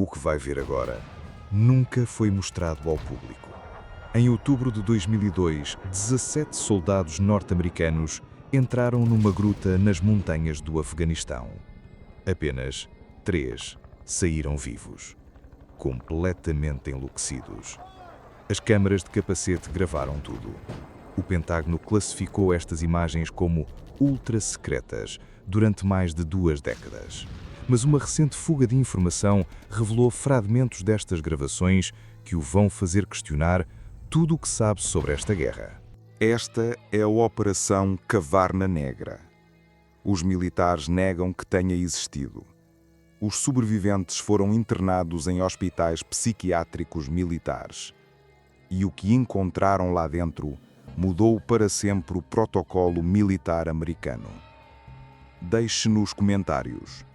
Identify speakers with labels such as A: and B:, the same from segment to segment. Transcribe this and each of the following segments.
A: O que vai ver agora nunca foi mostrado ao público. Em outubro de 2002, 17 soldados norte-americanos entraram numa gruta nas montanhas do Afeganistão. Apenas 3 saíram vivos, completamente enlouquecidos. As câmaras de capacete gravaram tudo. O Pentágono classificou estas imagens como ultra-secretas durante mais de 2 décadas. Mas uma recente fuga de informação revelou fragmentos destas gravações que o vão fazer questionar tudo o que sabe sobre esta guerra.
B: Esta é a Operação Caverna Negra. Os militares negam que tenha existido. Os sobreviventes foram internados em hospitais psiquiátricos militares. E o que encontraram lá dentro mudou para sempre o protocolo militar americano. Deixe nos comentários.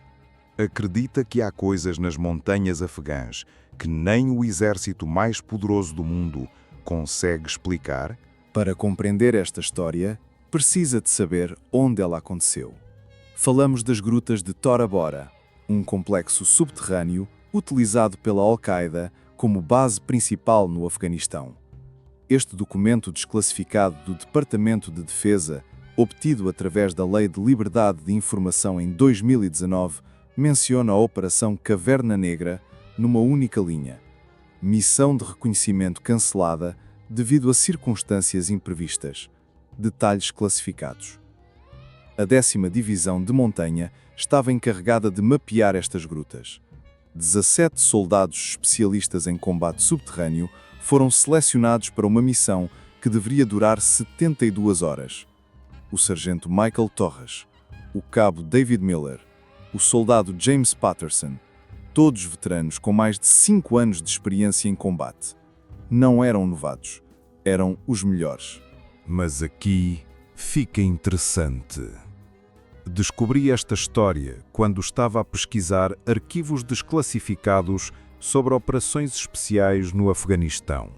B: Acredita que há coisas nas montanhas afegãs que nem o exército mais poderoso do mundo consegue explicar?
C: Para compreender esta história, precisa de saber onde ela aconteceu. Falamos das grutas de Tora Bora, um complexo subterrâneo utilizado pela Al-Qaeda como base principal no Afeganistão. Este documento desclassificado do Departamento de Defesa, obtido através da Lei de Liberdade de Informação em 2019, menciona a Operação Caverna Negra numa única linha. Missão de reconhecimento cancelada devido a circunstâncias imprevistas. Detalhes classificados. A 10ª Divisão de Montanha estava encarregada de mapear estas grutas. 17 soldados especialistas em combate subterrâneo foram selecionados para uma missão que deveria durar 72 horas. O sargento Michael Torres, o cabo David Miller, o soldado James Patterson, todos veteranos com mais de 5 anos de experiência em combate. Não eram novatos, eram os melhores.
A: Mas aqui fica interessante. Descobri esta história quando estava a pesquisar arquivos desclassificados sobre operações especiais no Afeganistão.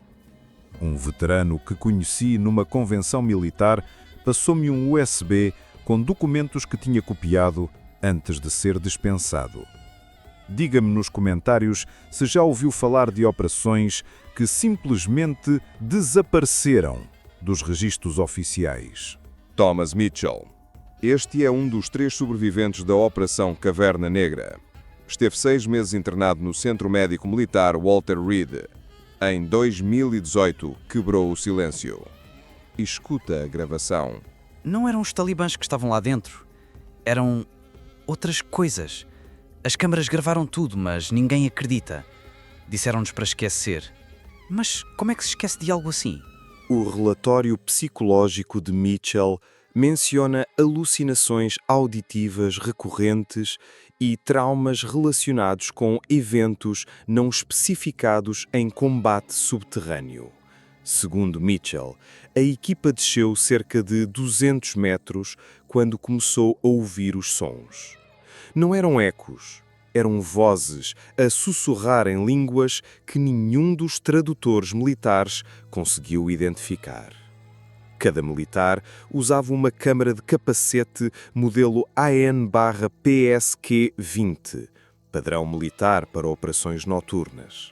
A: Um veterano que conheci numa convenção militar passou-me um USB com documentos que tinha copiado antes de ser dispensado. Diga-me nos comentários se já ouviu falar de operações que simplesmente desapareceram dos registros oficiais.
B: Thomas Mitchell. Este é um dos 3 sobreviventes da Operação Caverna Negra. Esteve 6 meses internado no Centro Médico Militar Walter Reed. Em 2018, quebrou o silêncio. Escuta a gravação.
D: Não eram os talibãs que estavam lá dentro. Eram outras coisas. As câmaras gravaram tudo, mas ninguém acredita. Disseram-nos para esquecer. Mas como é que se esquece de algo assim?
C: O relatório psicológico de Mitchell menciona alucinações auditivas recorrentes e traumas relacionados com eventos não especificados em combate subterrâneo. Segundo Mitchell, a equipa desceu cerca de 200 metros quando começou a ouvir os sons. Não eram ecos, eram vozes a sussurrar em línguas que nenhum dos tradutores militares conseguiu identificar. Cada militar usava uma câmara de capacete modelo AN/PSQ-20, padrão militar para operações noturnas.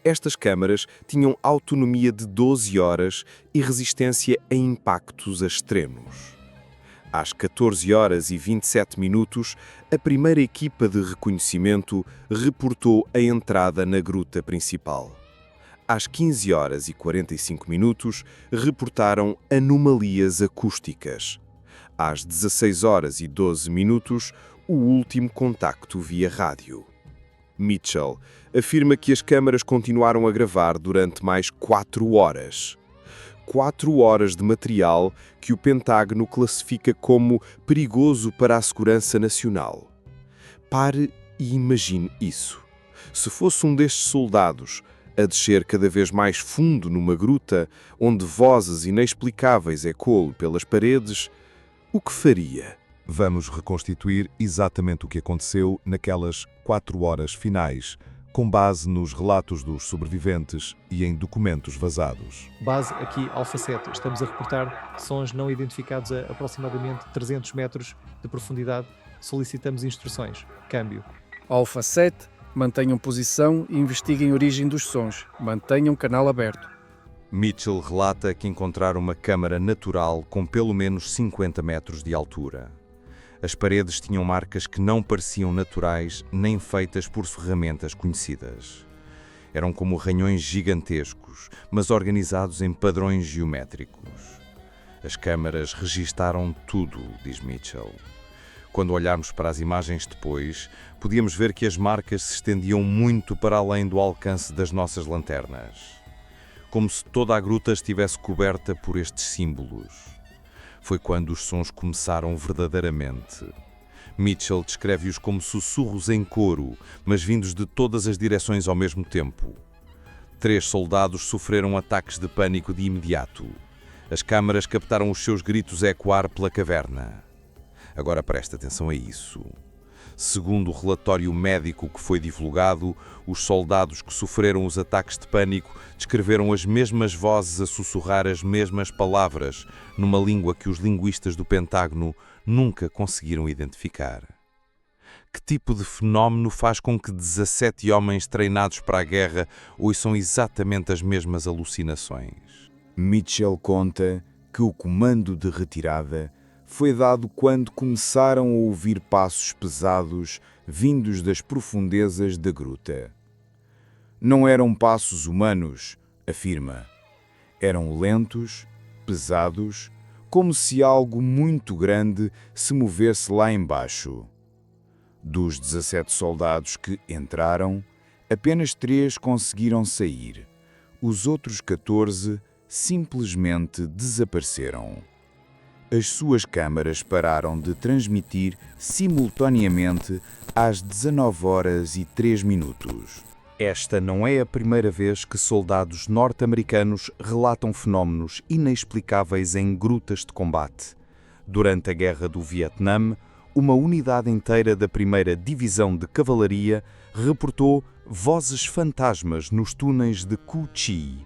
C: Estas câmaras tinham autonomia de 12 horas e resistência a impactos extremos. Às 14h27, a primeira equipa de reconhecimento reportou a entrada na gruta principal. Às 15h45, reportaram anomalias acústicas. Às 16h12, o último contacto via rádio. Mitchell afirma que as câmaras continuaram a gravar durante mais 4 horas. 4 horas de material que o Pentágono classifica como perigoso para a segurança nacional. Pare e imagine isso. Se fosse um destes soldados a descer cada vez mais fundo numa gruta, onde vozes inexplicáveis ecoam pelas paredes, o que faria?
A: Vamos reconstituir exatamente o que aconteceu naquelas 4 horas finais, com base nos relatos dos sobreviventes e em documentos vazados.
E: Base aqui Alfa 7. Estamos a reportar sons não identificados a aproximadamente 300 metros de profundidade. Solicitamos instruções. Câmbio.
F: Alfa 7, Mantenham posição e investiguem a origem dos sons. Mantenham canal aberto.
A: Mitchell relata que encontraram uma câmara natural com pelo menos 50 metros de altura. As paredes tinham marcas que não pareciam naturais nem feitas por ferramentas conhecidas. Eram como ranhões gigantescos, mas organizados em padrões geométricos. As câmaras registaram tudo, diz Mitchell. Quando olharmos para as imagens depois, podíamos ver que as marcas se estendiam muito para além do alcance das nossas lanternas. Como se toda a gruta estivesse coberta por estes símbolos. Foi quando os sons começaram verdadeiramente. Mitchell descreve-os como sussurros em coro, mas vindos de todas as direções ao mesmo tempo. 3 soldados sofreram ataques de pânico de imediato. As câmaras captaram os seus gritos a ecoar pela caverna. Agora presta atenção a isso. Segundo o relatório médico que foi divulgado, os soldados que sofreram os ataques de pânico descreveram as mesmas vozes a sussurrar as mesmas palavras, numa língua que os linguistas do Pentágono nunca conseguiram identificar. Que tipo de fenómeno faz com que 17 homens treinados para a guerra ouçam exatamente as mesmas alucinações?
B: Mitchell conta que o comando de retirada foi dado quando começaram a ouvir passos pesados vindos das profundezas da gruta. Não eram passos humanos, afirma. Eram lentos, pesados, como se algo muito grande se movesse lá embaixo. Dos 17 soldados que entraram, apenas 3 conseguiram sair. Os outros 14 simplesmente desapareceram. As suas câmaras pararam de transmitir simultaneamente às 19h03. Esta não é a primeira vez que soldados norte-americanos relatam fenómenos inexplicáveis em grutas de combate. Durante a Guerra do Vietnã, uma unidade inteira da 1ª Divisão de Cavalaria reportou vozes fantasmas nos túneis de Cu Chi.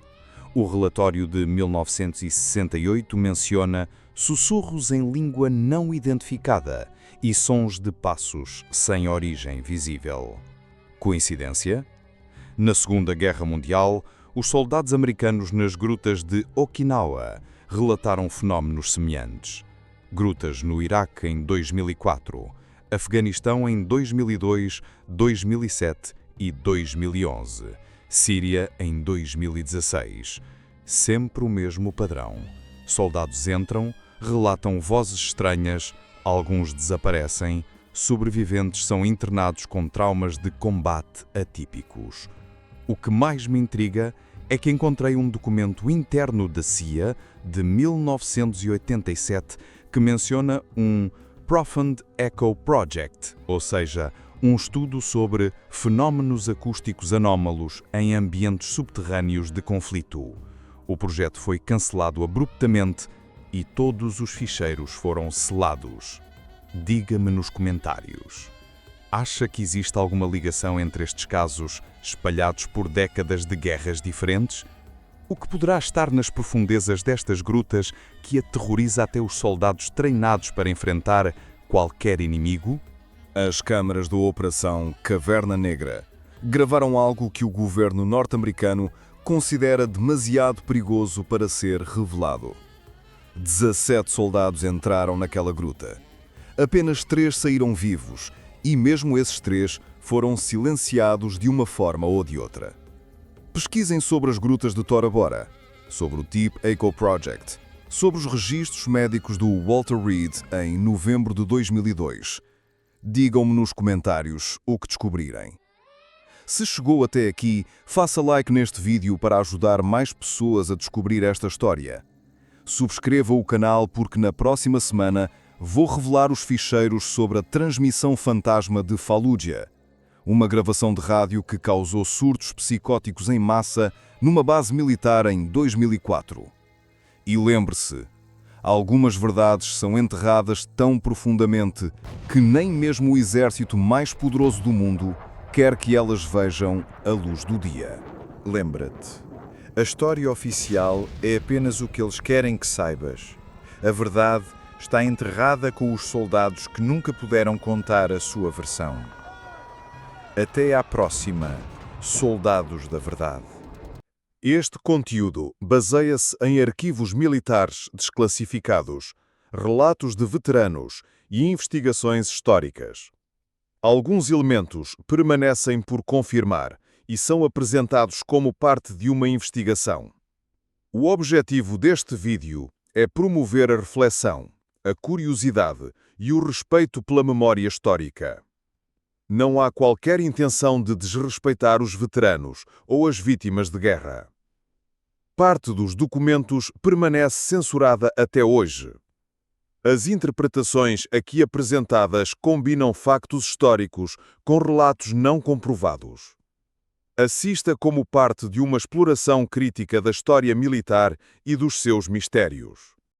B: O relatório de 1968 menciona sussurros em língua não identificada e sons de passos sem origem visível. Coincidência? Na Segunda Guerra Mundial, os soldados americanos nas grutas de Okinawa relataram fenómenos semelhantes. Grutas no Iraque em 2004, Afeganistão em 2002, 2007 e 2011, Síria em 2016. Sempre o mesmo padrão. Soldados entram, relatam vozes estranhas, alguns desaparecem, sobreviventes são internados com traumas de combate atípicos. O que mais me intriga é que encontrei um documento interno da CIA de 1987 que menciona um Profound Echo Project, ou seja, um estudo sobre fenómenos acústicos anómalos em ambientes subterrâneos de conflito. O projeto foi cancelado abruptamente e todos os ficheiros foram selados. Diga-me nos comentários. Acha que existe alguma ligação entre estes casos, espalhados por décadas de guerras diferentes? O que poderá estar nas profundezas destas grutas que aterroriza até os soldados treinados para enfrentar qualquer inimigo? As câmaras da Operação Caverna Negra gravaram algo que o governo norte-americano considera demasiado perigoso para ser revelado. 17 soldados entraram naquela gruta. Apenas 3 saíram vivos e mesmo esses 3 foram silenciados de uma forma ou de outra. Pesquisem sobre as grutas de Tora Bora, sobre o Deep Echo Project, sobre os registros médicos do Walter Reed em novembro de 2002. Digam-me nos comentários o que descobrirem. Se chegou até aqui, faça like neste vídeo para ajudar mais pessoas a descobrir esta história. Subscreva o canal porque na próxima semana vou revelar os ficheiros sobre a transmissão fantasma de Fallujah, uma gravação de rádio que causou surtos psicóticos em massa numa base militar em 2004. E lembre-se, algumas verdades são enterradas tão profundamente que nem mesmo o exército mais poderoso do mundo quer que elas vejam a luz do dia.
A: Lembra-te, a história oficial é apenas o que eles querem que saibas. A verdade está enterrada com os soldados que nunca puderam contar a sua versão. Até à próxima, soldados da verdade. Este conteúdo baseia-se em arquivos militares desclassificados, relatos de veteranos e investigações históricas. Alguns elementos permanecem por confirmar e são apresentados como parte de uma investigação. O objetivo deste vídeo é promover a reflexão, a curiosidade e o respeito pela memória histórica. Não há qualquer intenção de desrespeitar os veteranos ou as vítimas de guerra. Parte dos documentos permanece censurada até hoje. As interpretações aqui apresentadas combinam factos históricos com relatos não comprovados. Assista como parte de uma exploração crítica da história militar e dos seus mistérios.